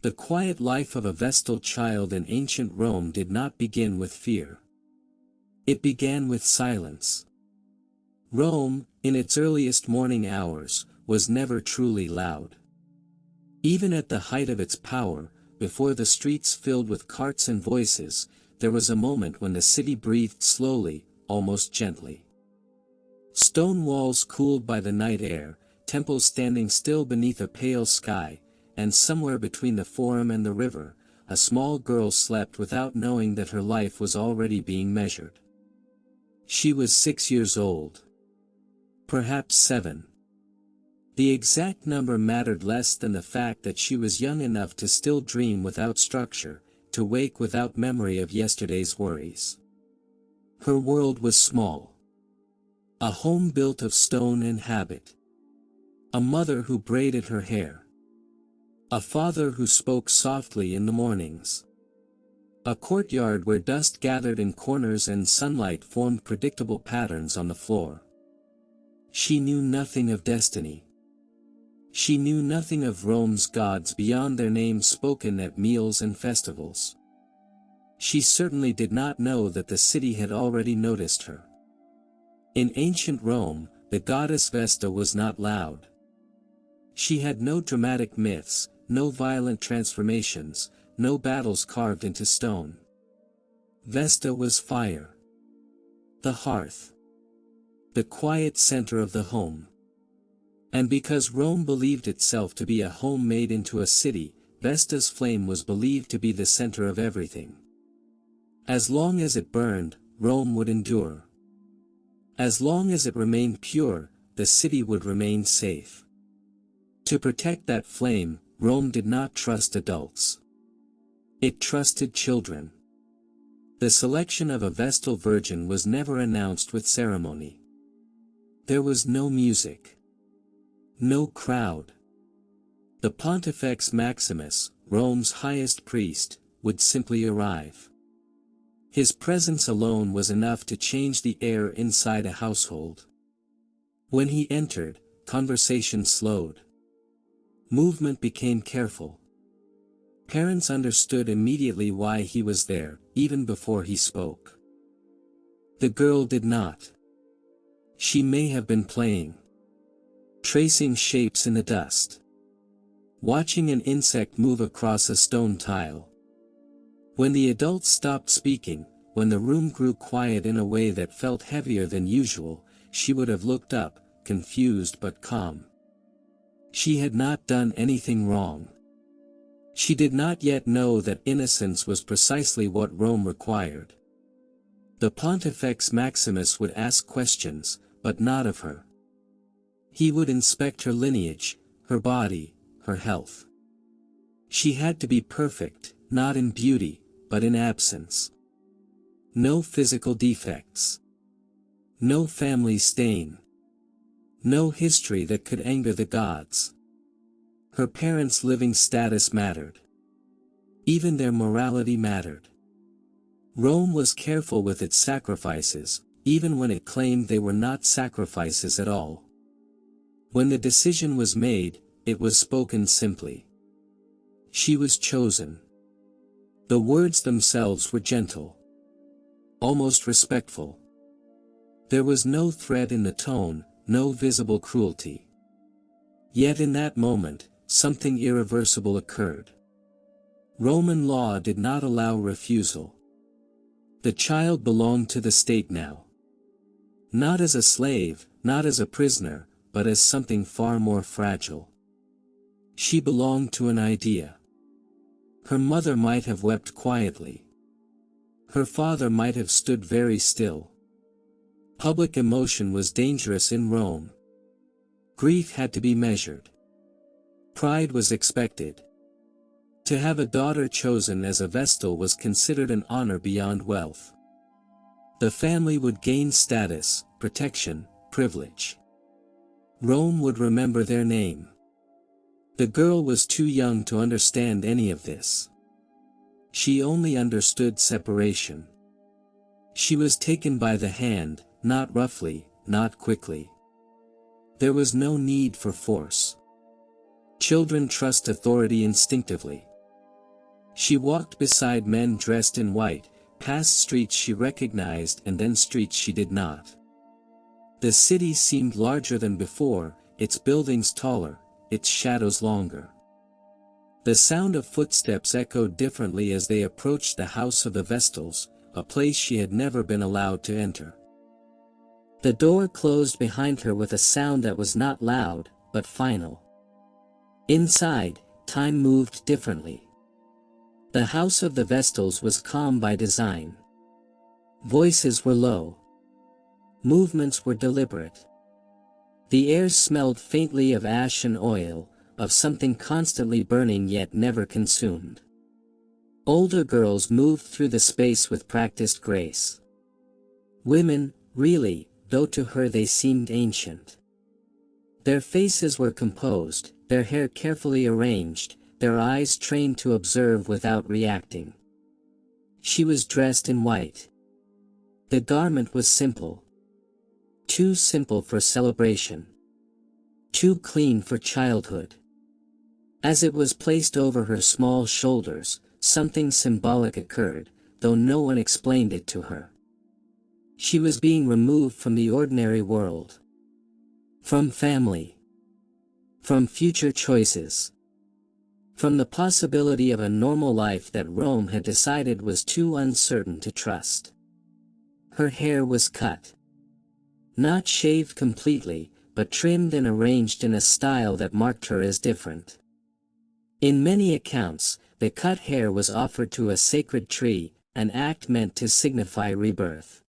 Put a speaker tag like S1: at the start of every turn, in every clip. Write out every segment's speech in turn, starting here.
S1: The quiet life of a Vestal child in ancient Rome did not begin with fear. It began with silence. Rome, in its earliest morning hours, was never truly loud. Even at the height of its power, before the streets filled with carts and voices, there was a moment when the city breathed slowly, almost gently. Stone walls cooled by the night air, temples standing still beneath a pale sky, and somewhere between the Forum and the river, a small girl slept without knowing that her life was already being measured. She was 6 years old. Perhaps 7. The exact number mattered less than the fact that she was young enough to still dream without structure, to wake without memory of yesterday's worries. Her world was small. A home built of stone and habit. A mother who braided her hair. A father who spoke softly in the mornings. A courtyard where dust gathered in corners and sunlight formed predictable patterns on the floor. She knew nothing of destiny. She knew nothing of Rome's gods beyond their names spoken at meals and festivals. She certainly did not know that the city had already noticed her. In ancient Rome, the goddess Vesta was not loud. She had no dramatic myths, no violent transformations, no battles carved into stone. Vesta was fire. The hearth. The quiet center of the home. And because Rome believed itself to be a home made into a city, Vesta's flame was believed to be the center of everything. As long as it burned, Rome would endure. As long as it remained pure, the city would remain safe. To protect that flame, Rome did not trust adults. It trusted children. The selection of a Vestal Virgin was never announced with ceremony. There was no music. No crowd. The Pontifex Maximus, Rome's highest priest, would simply arrive. His presence alone was enough to change the air inside a household. When he entered, conversation slowed. Movement became careful. Parents understood immediately why he was there, even before he spoke. The girl did not. She may have been playing. Tracing shapes in the dust. Watching an insect move across a stone tile. When the adults stopped speaking, when the room grew quiet in a way that felt heavier than usual, she would have looked up, confused but calm. She had not done anything wrong. She did not yet know that innocence was precisely what Rome required. The Pontifex Maximus would ask questions, but not of her. He would inspect her lineage, her body, her health. She had to be perfect, not in beauty, but in absence. No physical defects. No family stain. No history that could anger the gods. Her parents' living status mattered. Even their morality mattered. Rome was careful with its sacrifices, even when it claimed they were not sacrifices at all. When the decision was made, it was spoken simply. She was chosen. The words themselves were gentle. Almost respectful. There was no threat in the tone, no visible cruelty. Yet in that moment, something irreversible occurred. Roman law did not allow refusal. The child belonged to the state now. Not as a slave, not as a prisoner, but as something far more fragile. She belonged to an idea. Her mother might have wept quietly. Her father might have stood very still. Public emotion was dangerous in Rome. Grief had to be measured. Pride was expected. To have a daughter chosen as a Vestal was considered an honor beyond wealth. The family would gain status, protection, privilege. Rome would remember their name. The girl was too young to understand any of this. She only understood separation. She was taken by the hand, not roughly, not quickly. There was no need for force. Children trust authority instinctively. She walked beside men dressed in white, past streets she recognized and then streets she did not. The city seemed larger than before, its buildings taller, its shadows longer. The sound of footsteps echoed differently as they approached the house of the Vestals, a place she had never been allowed to enter. The door closed behind her with a sound that was not loud, but final. Inside, time moved differently. The house of the Vestals was calm by design. Voices were low. Movements were deliberate. The air smelled faintly of ash and oil, of something constantly burning yet never consumed. Older girls moved through the space with practiced grace. Women, really, though to her they seemed ancient. Their faces were composed, their hair carefully arranged, their eyes trained to observe without reacting. She was dressed in white. The garment was simple. Too simple for celebration. Too clean for childhood. As it was placed over her small shoulders, something symbolic occurred, though no one explained it to her. She was being removed from the ordinary world. From family. From future choices. From the possibility of a normal life that Rome had decided was too uncertain to trust. Her hair was cut. Not shaved completely, but trimmed and arranged in a style that marked her as different. In many accounts, the cut hair was offered to a sacred tree, an act meant to signify rebirth.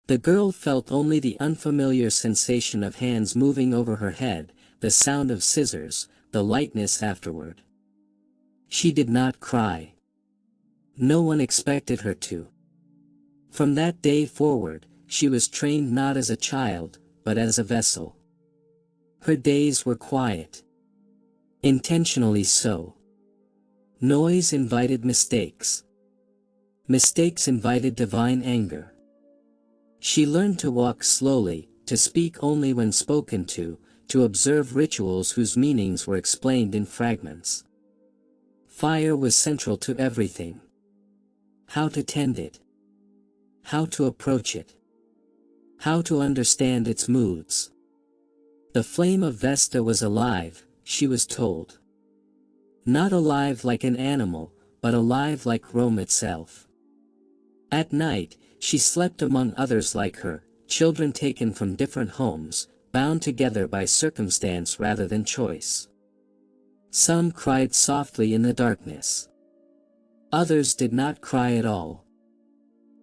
S1: The girl felt only the unfamiliar sensation of hands moving over her head, the sound of scissors, the lightness afterward. She did not cry. No one expected her to. From that day forward, she was trained not as a child, but as a vessel. Her days were quiet. Intentionally so. Noise invited mistakes. Mistakes invited divine anger. She learned to walk slowly, to speak only when spoken to observe rituals whose meanings were explained in fragments. Fire was central to everything. How to tend it. How to approach it. How to understand its moods. The flame of Vesta was alive, she was told. Not alive like an animal, but alive like Rome itself. At night, she slept among others like her, children taken from different homes, bound together by circumstance rather than choice. Some cried softly in the darkness. Others did not cry at all.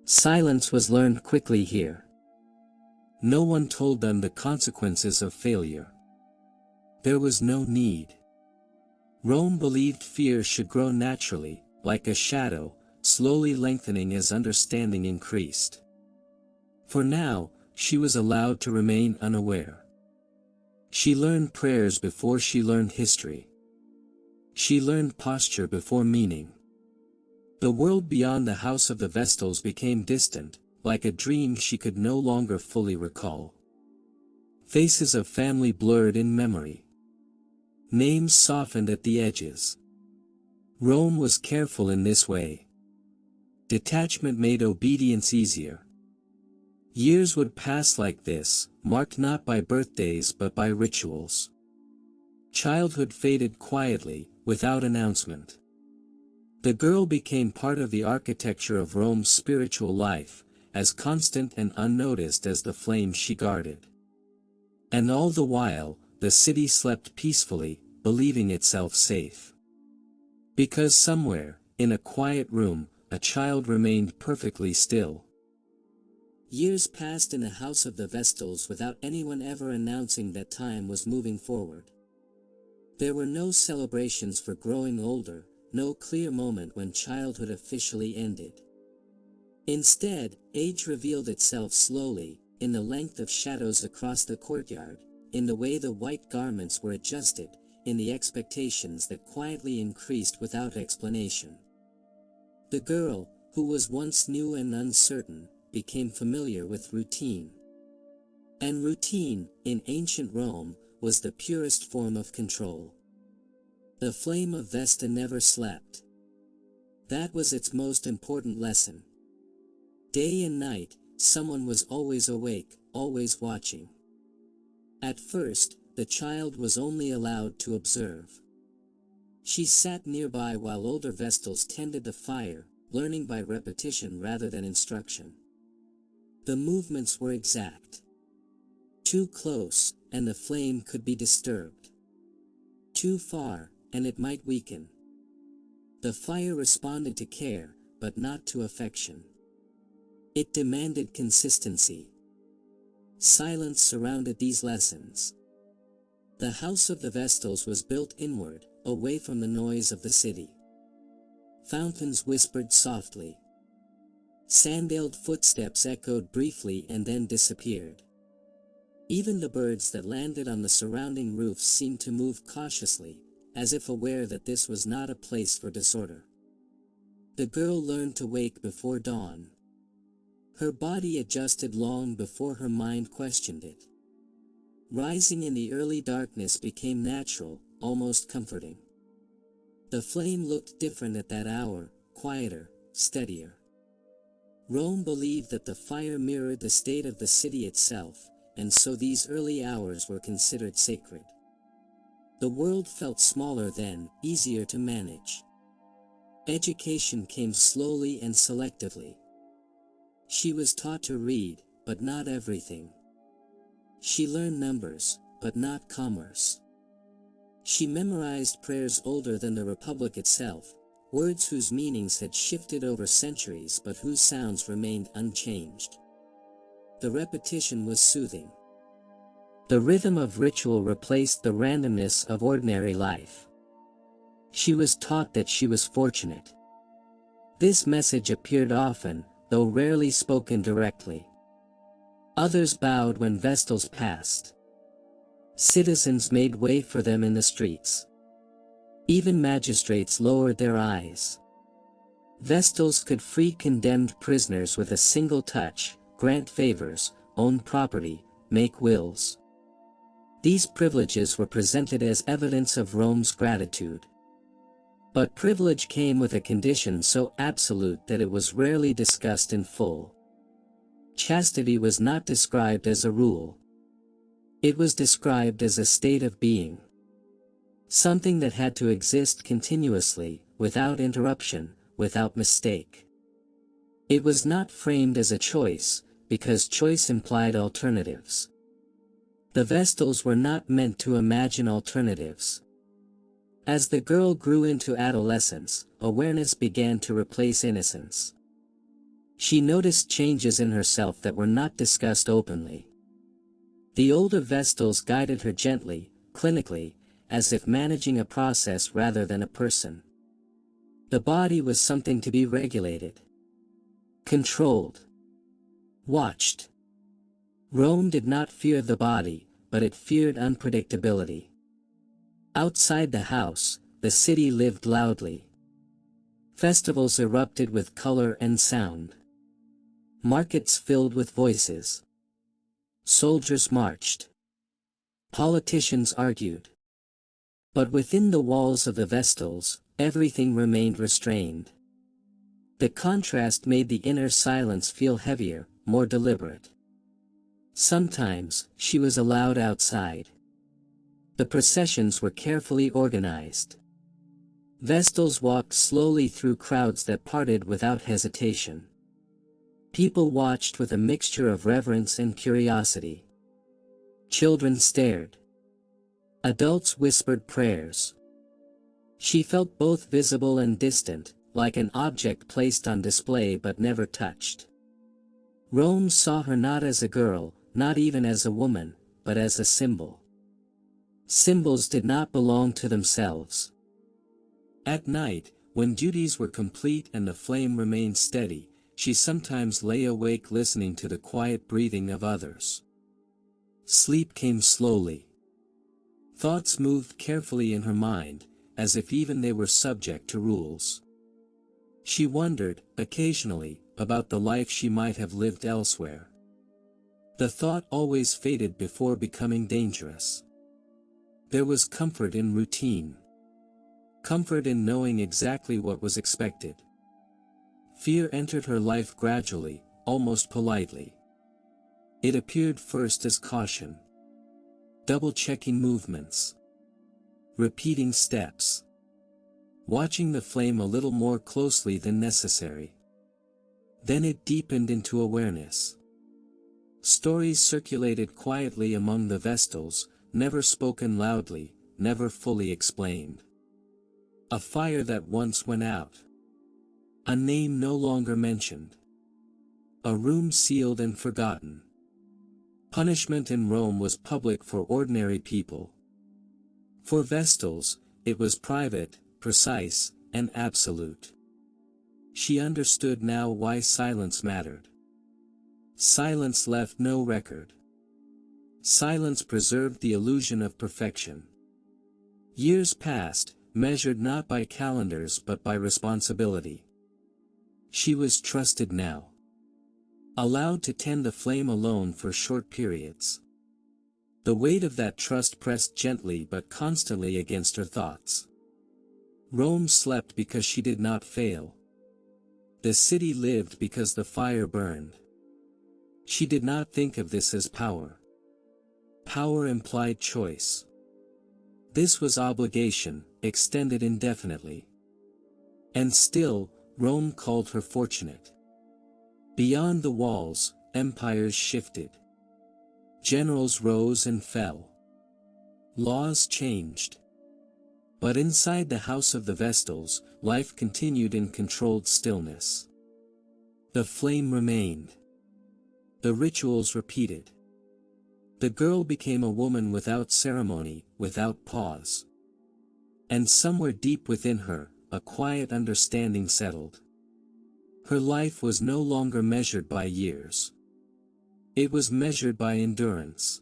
S1: Silence was learned quickly here. No one told them the consequences of failure. There was no need. Rome believed fear should grow naturally, like a shadow, slowly lengthening as understanding increased. For now, she was allowed to remain unaware. She learned prayers before she learned history. She learned posture before meaning. The world beyond the house of the Vestals became distant, like a dream she could no longer fully recall. Faces of family blurred in memory. Names softened at the edges. Rome was careful in this way. Detachment made obedience easier. Years would pass like this, marked not by birthdays but by rituals. Childhood faded quietly, without announcement. The girl became part of the architecture of Rome's spiritual life, as constant and unnoticed as the flame she guarded. And all the while, the city slept peacefully, believing itself safe. Because somewhere, in a quiet room, a child remained perfectly still. Years passed in the house of the Vestals without anyone ever announcing that time was moving forward. There were no celebrations for growing older, no clear moment when childhood officially ended. Instead, age revealed itself slowly, in the length of shadows across the courtyard, in the way the white garments were adjusted, in the expectations that quietly increased without explanation. The girl, who was once new and uncertain, became familiar with routine. And routine, in ancient Rome, was the purest form of control. The flame of Vesta never slept. That was its most important lesson. Day and night, someone was always awake, always watching. At first, the child was only allowed to observe. She sat nearby while older Vestals tended the fire, learning by repetition rather than instruction. The movements were exact. Too close, and the flame could be disturbed. Too far, and it might weaken. The fire responded to care, but not to affection. It demanded consistency. Silence surrounded these lessons. The house of the Vestals was built inward, away from the noise of the city. Fountains whispered softly. Sandaled footsteps echoed briefly and then disappeared. Even the birds that landed on the surrounding roofs seemed to move cautiously, as if aware that this was not a place for disorder. The girl learned to wake before dawn. Her body adjusted long before her mind questioned it. Rising in the early darkness became natural, almost comforting. The flame looked different at that hour, quieter, steadier. Rome believed that the fire mirrored the state of the city itself, and so these early hours were considered sacred. The world felt smaller then, easier to manage. Education came slowly and selectively. She was taught to read, but not everything. She learned numbers, but not commerce. She memorized prayers older than the Republic itself, words whose meanings had shifted over centuries but whose sounds remained unchanged. The repetition was soothing. The rhythm of ritual replaced the randomness of ordinary life. She was taught that she was fortunate. This message appeared often, though rarely spoken directly. Others bowed when Vestals passed. Citizens made way for them in the streets. Even magistrates lowered their eyes. Vestals could free condemned prisoners with a single touch, grant favors, own property, make wills. These privileges were presented as evidence of Rome's gratitude. But privilege came with a condition so absolute that it was rarely discussed in full. Chastity was not described as a rule. It was described as a state of being. Something that had to exist continuously, without interruption, without mistake. It was not framed as a choice, because choice implied alternatives. The Vestals were not meant to imagine alternatives. As the girl grew into adolescence, awareness began to replace innocence. She noticed changes in herself that were not discussed openly. The older Vestals guided her gently, clinically, as if managing a process rather than a person. The body was something to be regulated, controlled, watched. Rome did not fear the body, but it feared unpredictability. Outside the house, the city lived loudly. Festivals erupted with color and sound. Markets filled with voices. Soldiers marched. Politicians argued. But within the walls of the Vestals, everything remained restrained. The contrast made the inner silence feel heavier, more deliberate. Sometimes, she was allowed outside. The processions were carefully organized. Vestals walked slowly through crowds that parted without hesitation. People watched with a mixture of reverence and curiosity. Children stared. Adults whispered prayers. She felt both visible and distant, like an object placed on display but never touched. Rome saw her not as a girl, not even as a woman, but as a symbol. Symbols did not belong to themselves. At night, when duties were complete and the flame remained steady, she sometimes lay awake listening to the quiet breathing of others. Sleep came slowly. Thoughts moved carefully in her mind, as if even they were subject to rules. She wondered, occasionally, about the life she might have lived elsewhere. The thought always faded before becoming dangerous. There was comfort in routine. Comfort in knowing exactly what was expected. Fear entered her life gradually, almost politely. It appeared first as caution. Double-checking movements. Repeating steps. Watching the flame a little more closely than necessary. Then it deepened into awareness. Stories circulated quietly among the Vestals, never spoken loudly, never fully explained. A fire that once went out. A name no longer mentioned. A room sealed and forgotten. Punishment in Rome was public for ordinary people. For Vestals, it was private, precise, and absolute. She understood now why silence mattered. Silence left no record. Silence preserved the illusion of perfection. Years passed, measured not by calendars but by responsibility. She was trusted now. Allowed to tend the flame alone for short periods. The weight of that trust pressed gently but constantly against her thoughts. Rome slept because she did not fail. The city lived because the fire burned. She did not think of this as power. Power implied choice. This was obligation, extended indefinitely. And still, Rome called her fortunate. Beyond the walls, empires shifted. Generals rose and fell. Laws changed. But inside the house of the Vestals, life continued in controlled stillness. The flame remained. The rituals repeated. The girl became a woman without ceremony, without pause. And somewhere deep within her, a quiet understanding settled. Her life was no longer measured by years. It was measured by endurance.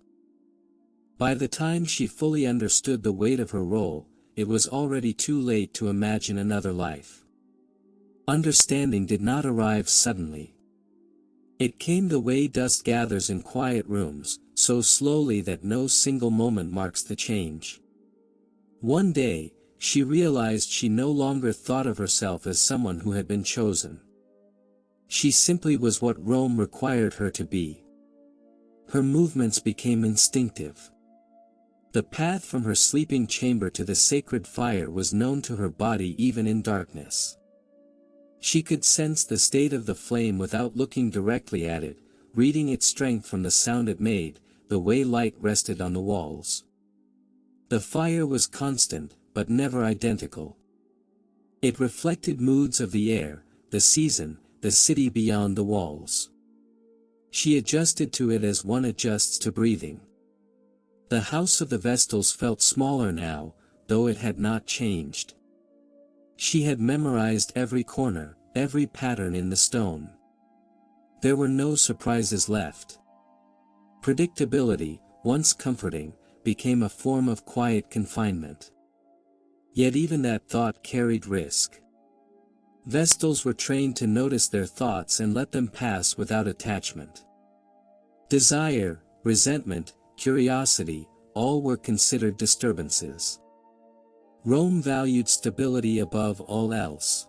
S1: By the time she fully understood the weight of her role, it was already too late to imagine another life. Understanding did not arrive suddenly. It came the way dust gathers in quiet rooms, so slowly that no single moment marks the change. One day, she realized she no longer thought of herself as someone who had been chosen. She simply was what Rome required her to be. Her movements became instinctive. The path from her sleeping chamber to the sacred fire was known to her body even in darkness. She could sense the state of the flame without looking directly at it, reading its strength from the sound it made, the way light rested on the walls. The fire was constant, but never identical. It reflected moods of the air, the season, the city beyond the walls. She adjusted to it as one adjusts to breathing. The house of the Vestals felt smaller now, though it had not changed. She had memorized every corner, every pattern in the stone. There were no surprises left. Predictability, once comforting, became a form of quiet confinement. Yet even that thought carried risk. Vestals were trained to notice their thoughts and let them pass without attachment. Desire, resentment, curiosity, all were considered disturbances. Rome valued stability above all else.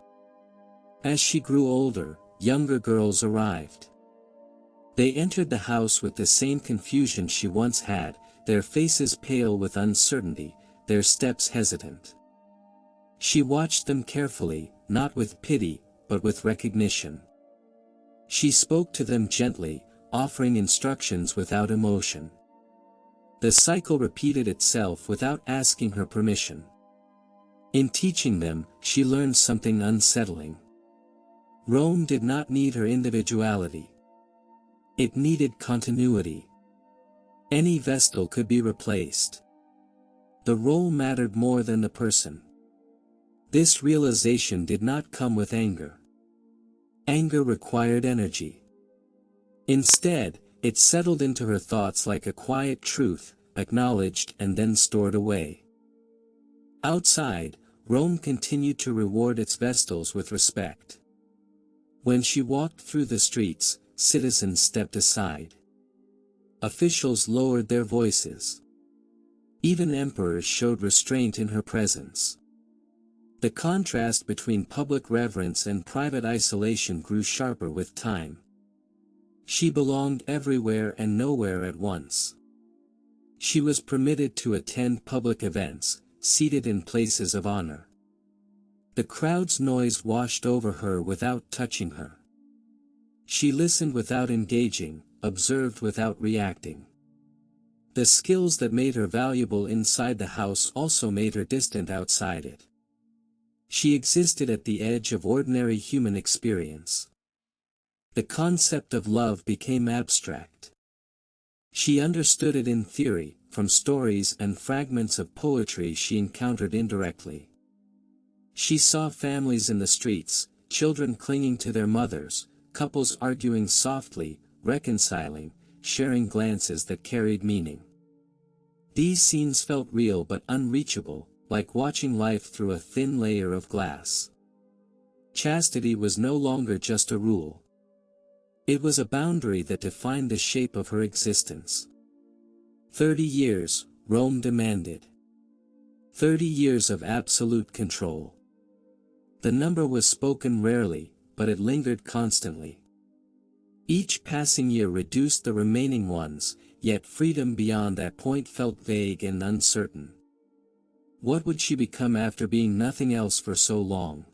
S1: As she grew older, younger girls arrived. They entered the house with the same confusion she once had, their faces pale with uncertainty, their steps hesitant. She watched them carefully, not with pity, but with recognition. She spoke to them gently, offering instructions without emotion. The cycle repeated itself without asking her permission. In teaching them, she learned something unsettling. Rome did not need her individuality. It needed continuity. Any Vestal could be replaced. The role mattered more than the person. This realization did not come with anger. Anger required energy. Instead, it settled into her thoughts like a quiet truth, acknowledged and then stored away. Outside, Rome continued to reward its Vestals with respect. When she walked through the streets, citizens stepped aside. Officials lowered their voices. Even emperors showed restraint in her presence. The contrast between public reverence and private isolation grew sharper with time. She belonged everywhere and nowhere at once. She was permitted to attend public events, seated in places of honor. The crowd's noise washed over her without touching her. She listened without engaging, observed without reacting. The skills that made her valuable inside the house also made her distant outside it. She existed at the edge of ordinary human experience. The concept of love became abstract. She understood it in theory, from stories and fragments of poetry she encountered indirectly. She saw families in the streets, children clinging to their mothers, couples arguing softly, reconciling, sharing glances that carried meaning. These scenes felt real but unreachable, like watching life through a thin layer of glass. Chastity was no longer just a rule. It was a boundary that defined the shape of her existence. 30 years, Rome demanded. 30 years of absolute control. The number was spoken rarely, but it lingered constantly. Each passing year reduced the remaining ones, yet freedom beyond that point felt vague and uncertain. What would she become after being nothing else for so long?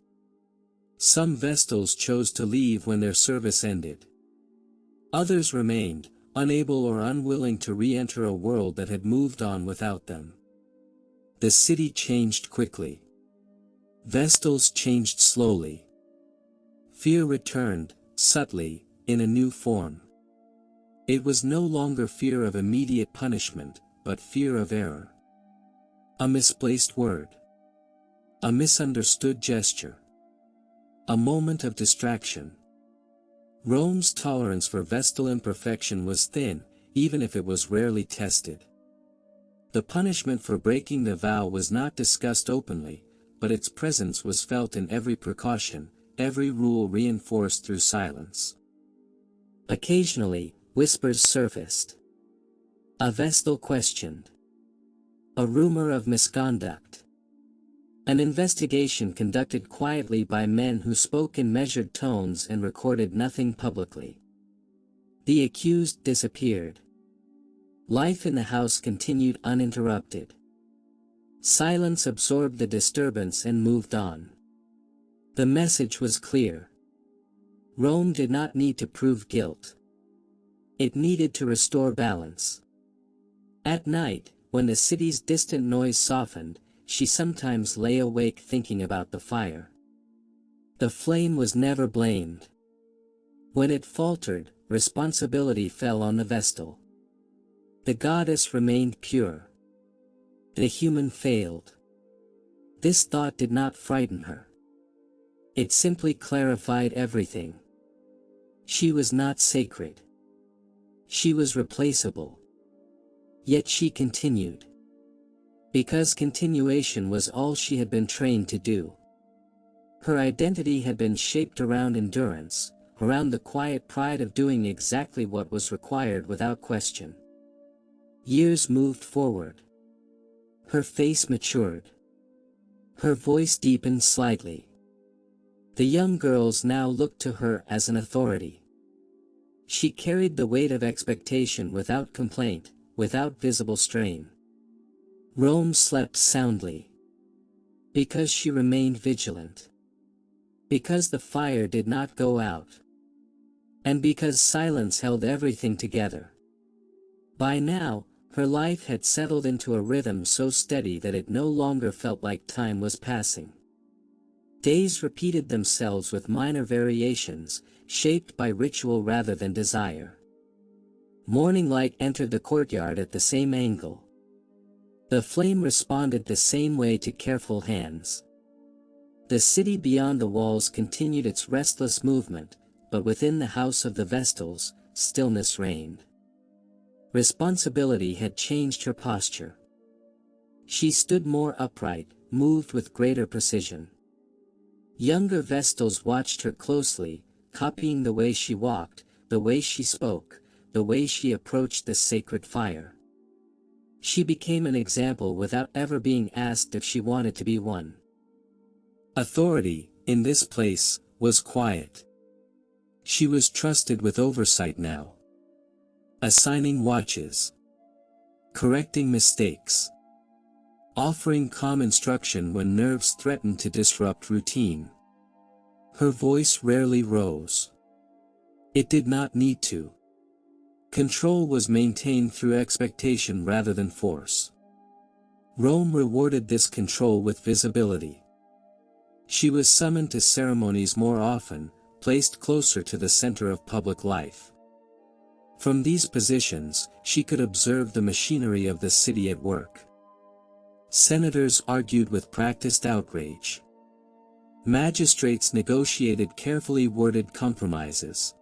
S1: Some Vestals chose to leave when their service ended. Others remained, unable or unwilling to re-enter a world that had moved on without them. The city changed quickly. Vestals changed slowly. Fear returned, subtly, in a new form. It was no longer fear of immediate punishment, but fear of error. A misplaced word. A misunderstood gesture. A moment of distraction. Rome's tolerance for Vestal imperfection was thin, even if it was rarely tested. The punishment for breaking the vow was not discussed openly, but its presence was felt in every precaution, every rule reinforced through silence. Occasionally, whispers surfaced. A Vestal questioned. A rumor of misconduct. An investigation conducted quietly by men who spoke in measured tones and recorded nothing publicly. The accused disappeared. Life in the house continued uninterrupted. Silence absorbed the disturbance and moved on. The message was clear. Rome did not need to prove guilt. It needed to restore balance. At night, when the city's distant noise softened, she sometimes lay awake thinking about the fire. The flame was never blamed. When it faltered, responsibility fell on the Vestal. The goddess remained pure. The human failed. This thought did not frighten her. It simply clarified everything. She was not sacred. She was replaceable. Yet she continued. Because continuation was all she had been trained to do. Her identity had been shaped around endurance, around the quiet pride of doing exactly what was required without question. Years moved forward. Her face matured. Her voice deepened slightly. The young girls now looked to her as an authority. She carried the weight of expectation without complaint, without visible strain. Rome slept soundly. Because she remained vigilant. Because the fire did not go out. And because silence held everything together. By now, her life had settled into a rhythm so steady that it no longer felt like time was passing. Days repeated themselves with minor variations, shaped by ritual rather than desire. Morning light entered the courtyard at the same angle. The flame responded the same way to careful hands. The city beyond the walls continued its restless movement, but within the house of the Vestals, stillness reigned. Responsibility had changed her posture. She stood more upright, moved with greater precision. Younger Vestals watched her closely, copying the way she walked, the way she spoke, the way she approached the sacred fire. She became an example without ever being asked if she wanted to be one. Authority, in this place, was quiet. She was trusted with oversight now. Assigning watches. Correcting mistakes. Offering calm instruction when nerves threatened to disrupt routine. Her voice rarely rose. It did not need to. Control was maintained through expectation rather than force. Rome rewarded this control with visibility. She was summoned to ceremonies more often, placed closer to the center of public life. From these positions, she could observe the machinery of the city at work. Senators argued with practiced outrage. Magistrates negotiated carefully worded compromises.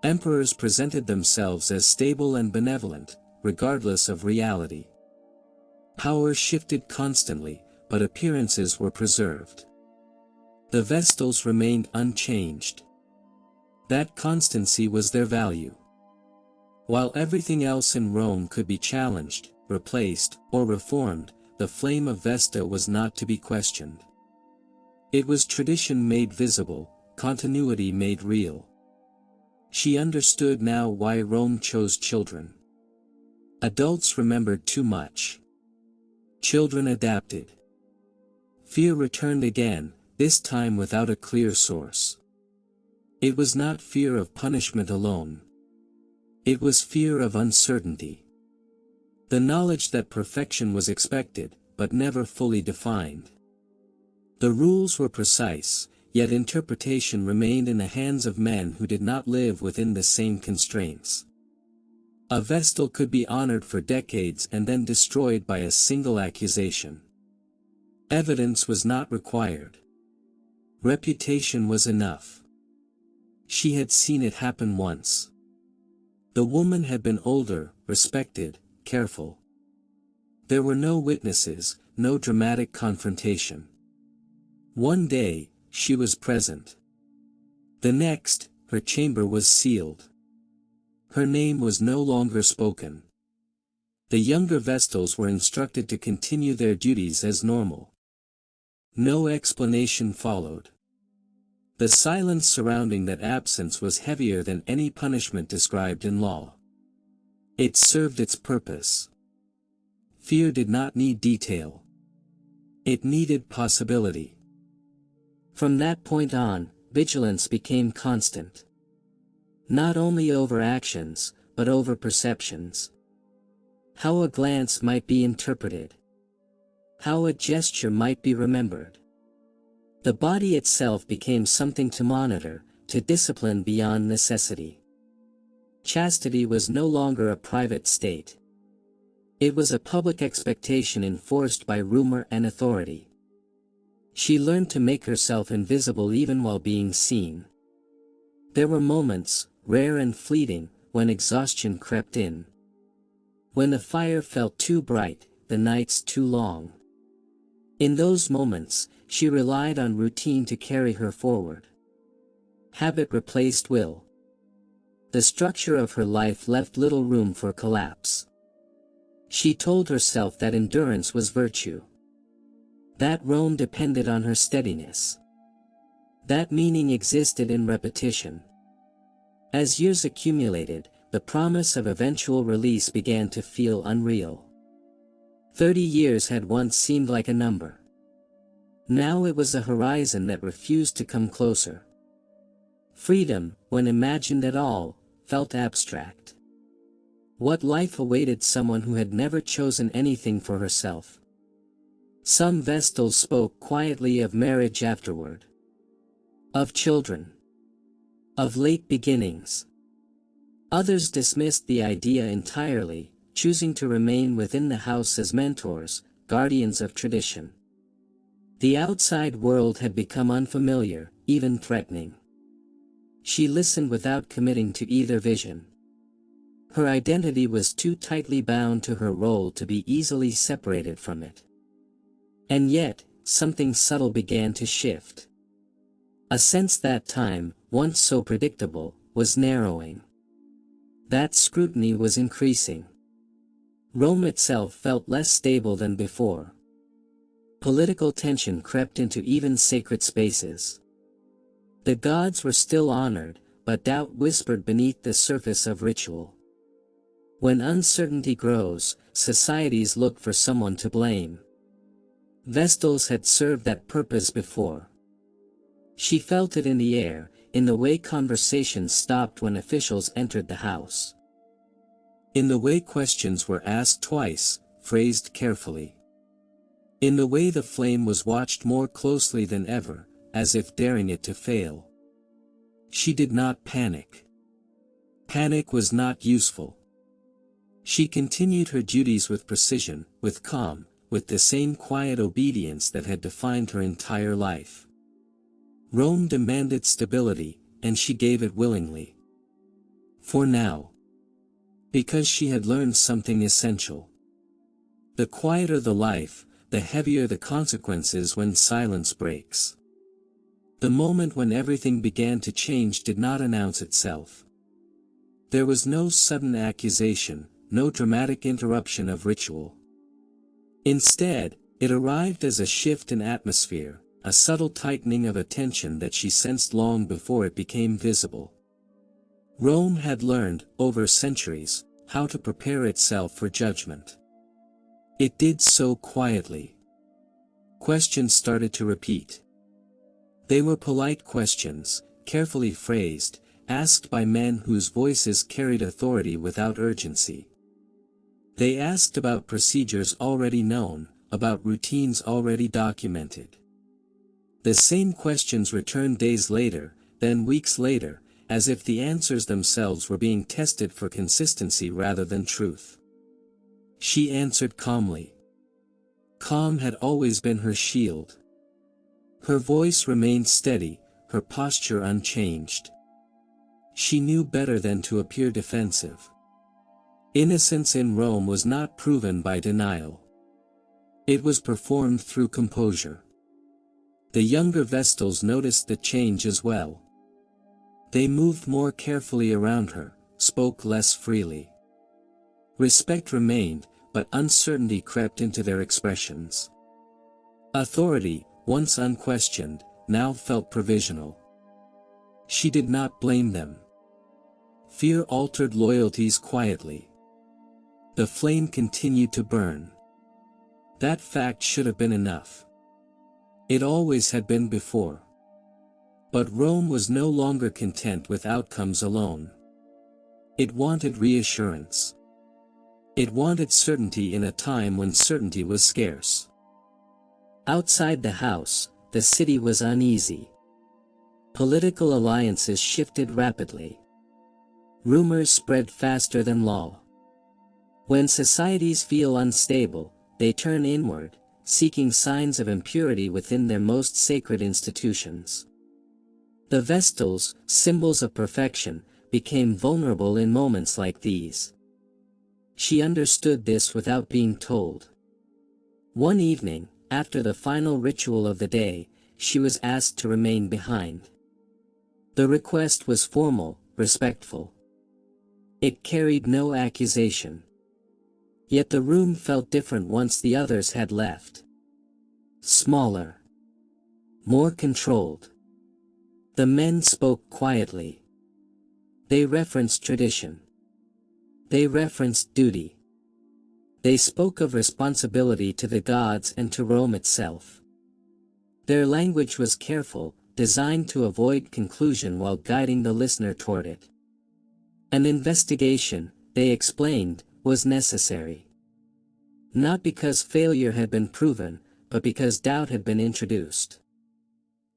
S1: Emperors presented themselves as stable and benevolent, regardless of reality. Power shifted constantly, but appearances were preserved. The Vestals remained unchanged. That constancy was their value. While everything else in Rome could be challenged, replaced, or reformed, the flame of Vesta was not to be questioned. It was tradition made visible, continuity made real. She understood now why Rome chose children. Adults remembered too much. Children adapted. Fear returned again, this time without a clear source. It was not fear of punishment alone. It was fear of uncertainty. The knowledge that perfection was expected, but never fully defined. The rules were precise, yet interpretation remained in the hands of men who did not live within the same constraints. A Vestal could be honored for decades and then destroyed by a single accusation. Evidence was not required. Reputation was enough. She had seen it happen once. The woman had been older, respected, careful. There were no witnesses, no dramatic confrontation. One day, she was present. The next, her chamber was sealed. Her name was no longer spoken. The younger Vestals were instructed to continue their duties as normal. No explanation followed. The silence surrounding that absence was heavier than any punishment described in law. It served its purpose. Fear did not need detail. It needed possibility. From that point on, vigilance became constant. Not only over actions, but over perceptions. How a glance might be interpreted. How a gesture might be remembered. The body itself became something to monitor, to discipline beyond necessity. Chastity was no longer a private state. It was a public expectation enforced by rumor and authority. She learned to make herself invisible even while being seen. There were moments, rare and fleeting, when exhaustion crept in. When the fire felt too bright, the nights too long. In those moments, she relied on routine to carry her forward. Habit replaced will. The structure of her life left little room for collapse. She told herself that endurance was virtue. That Rome depended on her steadiness. That meaning existed in repetition. As years accumulated, the promise of eventual release began to feel unreal. 30 years had once seemed like a number. Now it was a horizon that refused to come closer. Freedom, when imagined at all, felt abstract. What life awaited someone who had never chosen anything for herself? Some Vestals spoke quietly of marriage afterward. Of children. Of late beginnings. Others dismissed the idea entirely, choosing to remain within the house as mentors, guardians of tradition. The outside world had become unfamiliar, even threatening. She listened without committing to either vision. Her identity was too tightly bound to her role to be easily separated from it. And yet, something subtle began to shift. A sense that time, once so predictable, was narrowing. That scrutiny was increasing. Rome itself felt less stable than before. Political tension crept into even sacred spaces. The gods were still honored, but doubt whispered beneath the surface of ritual. When uncertainty grows, societies look for someone to blame. Vestals had served that purpose before. She felt it in the air, in the way conversations stopped when officials entered the house. In the way questions were asked twice, phrased carefully. In the way the flame was watched more closely than ever, as if daring it to fail. She did not panic. Panic was not useful. She continued her duties with precision, with calm, with the same quiet obedience that had defined her entire life. Rome demanded stability, and she gave it willingly. For now. Because she had learned something essential. The quieter the life, the heavier the consequences when silence breaks. The moment when everything began to change did not announce itself. There was no sudden accusation, no dramatic interruption of ritual. Instead, it arrived as a shift in atmosphere, a subtle tightening of attention that she sensed long before it became visible. Rome had learned, over centuries, how to prepare itself for judgment. It did so quietly. Questions started to repeat. They were polite questions, carefully phrased, asked by men whose voices carried authority without urgency. They asked about procedures already known, about routines already documented. The same questions returned days later, then weeks later, as if the answers themselves were being tested for consistency rather than truth. She answered calmly. Calm had always been her shield. Her voice remained steady, her posture unchanged. She knew better than to appear defensive. Innocence in Rome was not proven by denial. It was performed through composure. The younger Vestals noticed the change as well. They moved more carefully around her, spoke less freely. Respect remained, but uncertainty crept into their expressions. Authority, once unquestioned, now felt provisional. She did not blame them. Fear altered loyalties quietly. The flame continued to burn. That fact should have been enough. It always had been before. But Rome was no longer content with outcomes alone. It wanted reassurance. It wanted certainty in a time when certainty was scarce. Outside the house, the city was uneasy. Political alliances shifted rapidly. Rumors spread faster than law. When societies feel unstable, they turn inward, seeking signs of impurity within their most sacred institutions. The Vestals, symbols of perfection, became vulnerable in moments like these. She understood this without being told. One evening, after the final ritual of the day, she was asked to remain behind. The request was formal, respectful. It carried no accusation. Yet the room felt different once the others had left. Smaller. More controlled. The men spoke quietly. They referenced tradition. They referenced duty. They spoke of responsibility to the gods and to Rome itself. Their language was careful, designed to avoid conclusion while guiding the listener toward it. An investigation, they explained, was necessary. Not because failure had been proven, but because doubt had been introduced.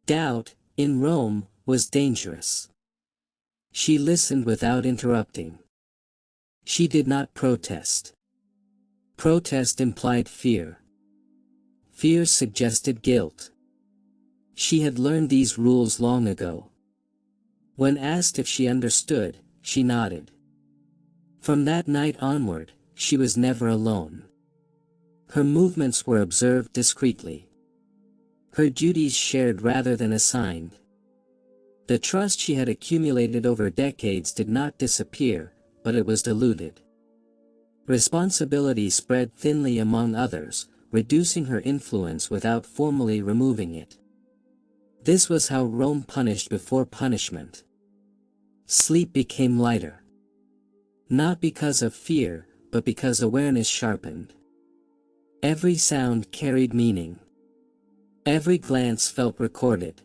S1: Doubt, in Rome, was dangerous. She listened without interrupting. She did not protest. Protest implied fear. Fear suggested guilt. She had learned these rules long ago. When asked if she understood, she nodded. From that night onward, she was never alone. Her movements were observed discreetly. Her duties shared rather than assigned. The trust she had accumulated over decades did not disappear, but it was diluted. Responsibility spread thinly among others, reducing her influence without formally removing it. This was how Rome punished before punishment. Sleep became lighter. Not because of fear, but because awareness sharpened. Every sound carried meaning. Every glance felt recorded.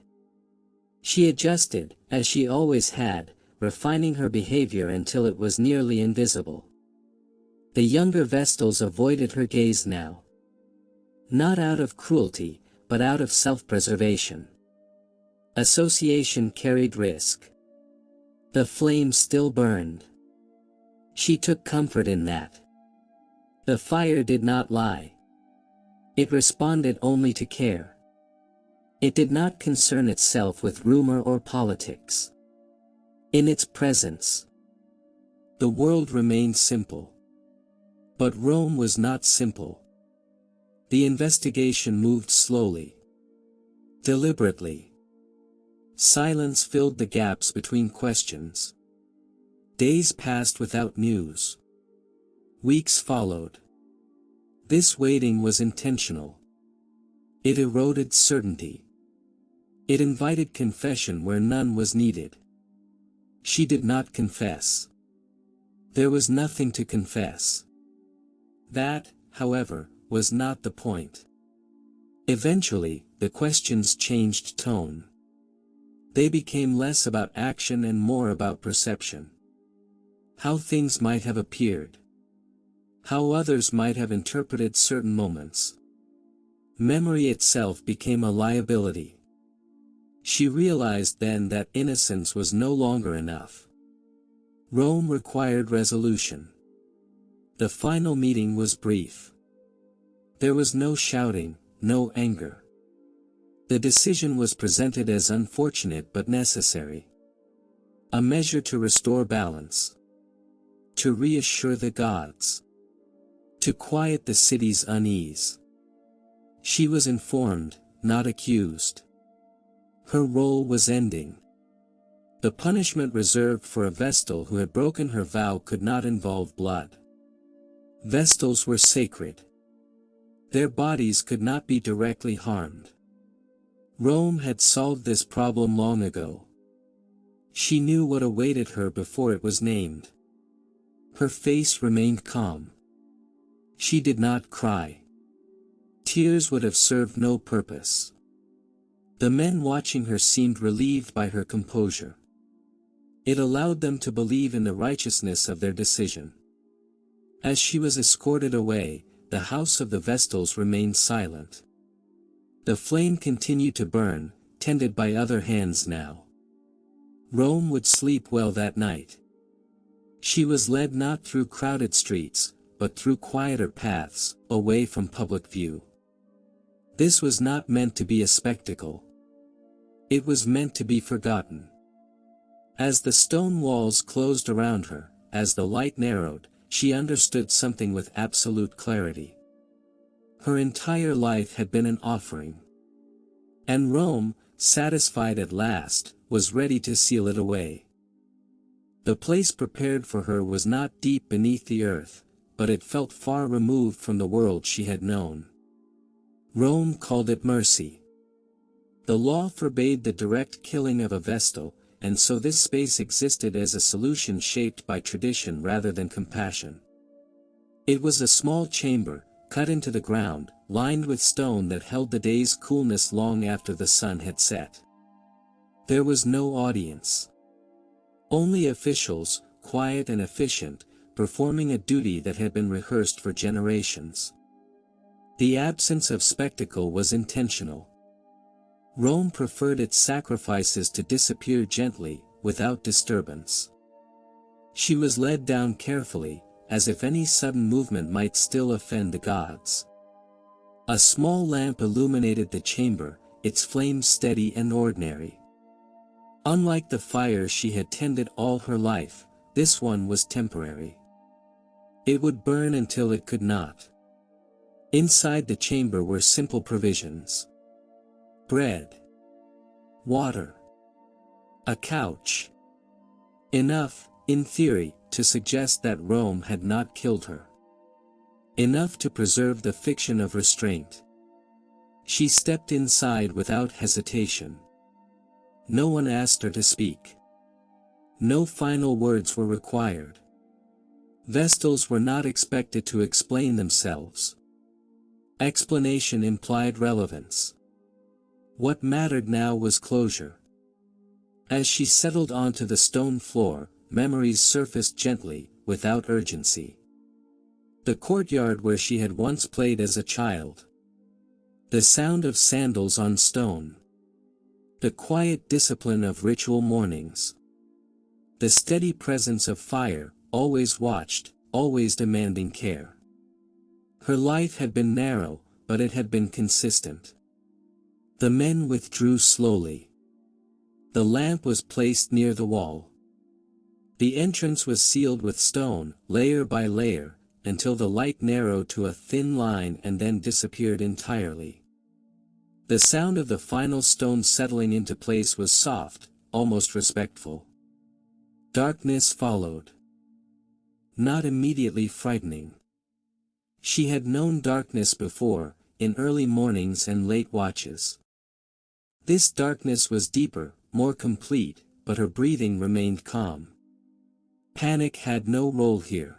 S1: She adjusted, as she always had, refining her behavior until it was nearly invisible. The younger Vestals avoided her gaze now. Not out of cruelty, but out of self-preservation. Association carried risk. The flame still burned. She took comfort in that. The fire did not lie. It responded only to care. It did not concern itself with rumor or politics. In its presence, the world remained simple. But Rome was not simple. The investigation moved slowly. Deliberately. Silence filled the gaps between questions. Days passed without news. Weeks followed. This waiting was intentional. It eroded certainty. It invited confession where none was needed. She did not confess. There was nothing to confess. That, however, was not the point. Eventually, the questions changed tone. They became less about action and more about perception. How things might have appeared. How others might have interpreted certain moments. Memory itself became a liability. She realized then that innocence was no longer enough. Rome required resolution. The final meeting was brief. There was no shouting, no anger. The decision was presented as unfortunate but necessary. A measure to restore balance. To reassure the gods. To quiet the city's unease. She was informed, not accused. Her role was ending. The punishment reserved for a Vestal who had broken her vow could not involve blood. Vestals were sacred. Their bodies could not be directly harmed. Rome had solved this problem long ago. She knew what awaited her before it was named. Her face remained calm. She did not cry. Tears would have served no purpose. The men watching her seemed relieved by her composure. It allowed them to believe in the righteousness of their decision. As she was escorted away, the house of the Vestals remained silent. The flame continued to burn, tended by other hands now. Rome would sleep well that night. She was led not through crowded streets, but through quieter paths, away from public view. This was not meant to be a spectacle. It was meant to be forgotten. As the stone walls closed around her, as the light narrowed, she understood something with absolute clarity. Her entire life had been an offering. And Rome, satisfied at last, was ready to seal it away. The place prepared for her was not deep beneath the earth, but it felt far removed from the world she had known. Rome called it mercy. The law forbade the direct killing of a Vestal, and so this space existed as a solution shaped by tradition rather than compassion. It was a small chamber, cut into the ground, lined with stone that held the day's coolness long after the sun had set. There was no audience. Only officials, quiet and efficient, performing a duty that had been rehearsed for generations. The absence of spectacle was intentional. Rome preferred its sacrifices to disappear gently, without disturbance. She was led down carefully, as if any sudden movement might still offend the gods. A small lamp illuminated the chamber, its flame steady and ordinary. Unlike the fire she had tended all her life, this one was temporary. It would burn until it could not. Inside the chamber were simple provisions. Bread. Water. A couch. Enough, in theory, to suggest that Rome had not killed her. enough to preserve the fiction of restraint. She stepped inside without hesitation. No one asked her to speak. No final words were required. Vestals were not expected to explain themselves. Explanation implied relevance. What mattered now was closure. As she settled onto the stone floor, memories surfaced gently, without urgency. The courtyard where she had once played as a child. The sound of sandals on stone. The quiet discipline of ritual mornings. The steady presence of fire, always watched, always demanding care. Her life had been narrow, but it had been consistent. The men withdrew slowly. The lamp was placed near the wall. The entrance was sealed with stone, layer by layer, until the light narrowed to a thin line and then disappeared entirely. The sound of the final stone settling into place was soft, almost respectful. Darkness followed. Not immediately frightening. She had known darkness before, in early mornings and late watches. This darkness was deeper, more complete, but her breathing remained calm. Panic had no role here.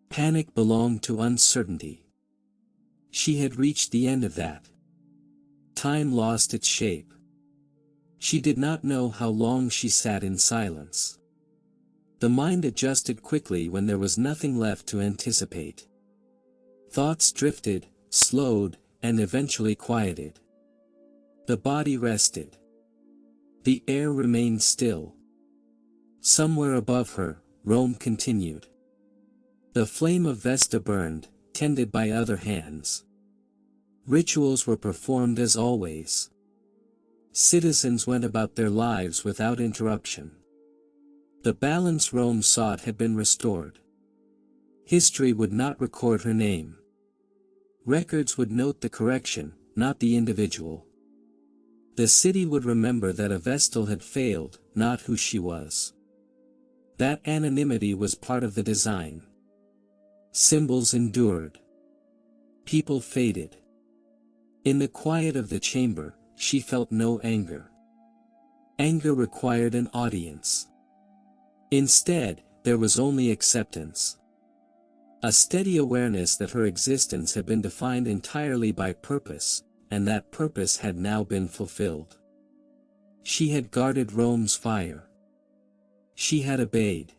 S1: Panic belonged to uncertainty. She had reached the end of that. Time lost its shape. She did not know how long she sat in silence. The mind adjusted quickly when there was nothing left to anticipate. Thoughts drifted, slowed, and eventually quieted. The body rested. The air remained still. Somewhere above her, Rome continued. The flame of Vesta burned, tended by other hands. Rituals were performed as always. Citizens went about their lives without interruption. The balance Rome sought had been restored. History would not record her name. Records would note the correction, not the individual. The city would remember that a Vestal had failed, not who she was. That anonymity was part of the design. Symbols endured. People faded. In the quiet of the chamber, she felt no anger. Anger required an audience. Instead, there was only acceptance. A steady awareness that her existence had been defined entirely by purpose, and that purpose had now been fulfilled. She had guarded Rome's fire. She had obeyed.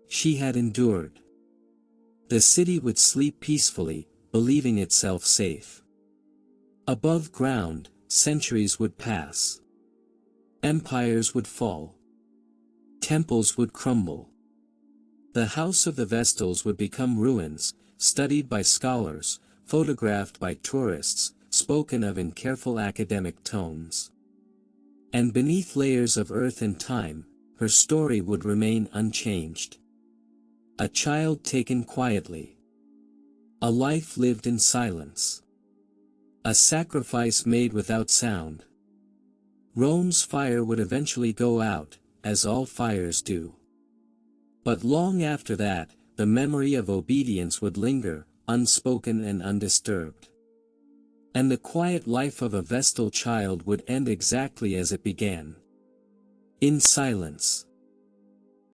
S1: She had endured. The city would sleep peacefully, believing itself safe. Above ground, centuries would pass. Empires would fall. Temples would crumble. The house of the Vestals would become ruins, studied by scholars, photographed by tourists, spoken of in careful academic tones. And beneath layers of earth and time, her story would remain unchanged. A child taken quietly. A life lived in silence. A sacrifice made without sound. Rome's fire would eventually go out, as all fires do. But long after that, the memory of obedience would linger, unspoken and undisturbed. And the quiet life of a Vestal child would end exactly as it began. In silence.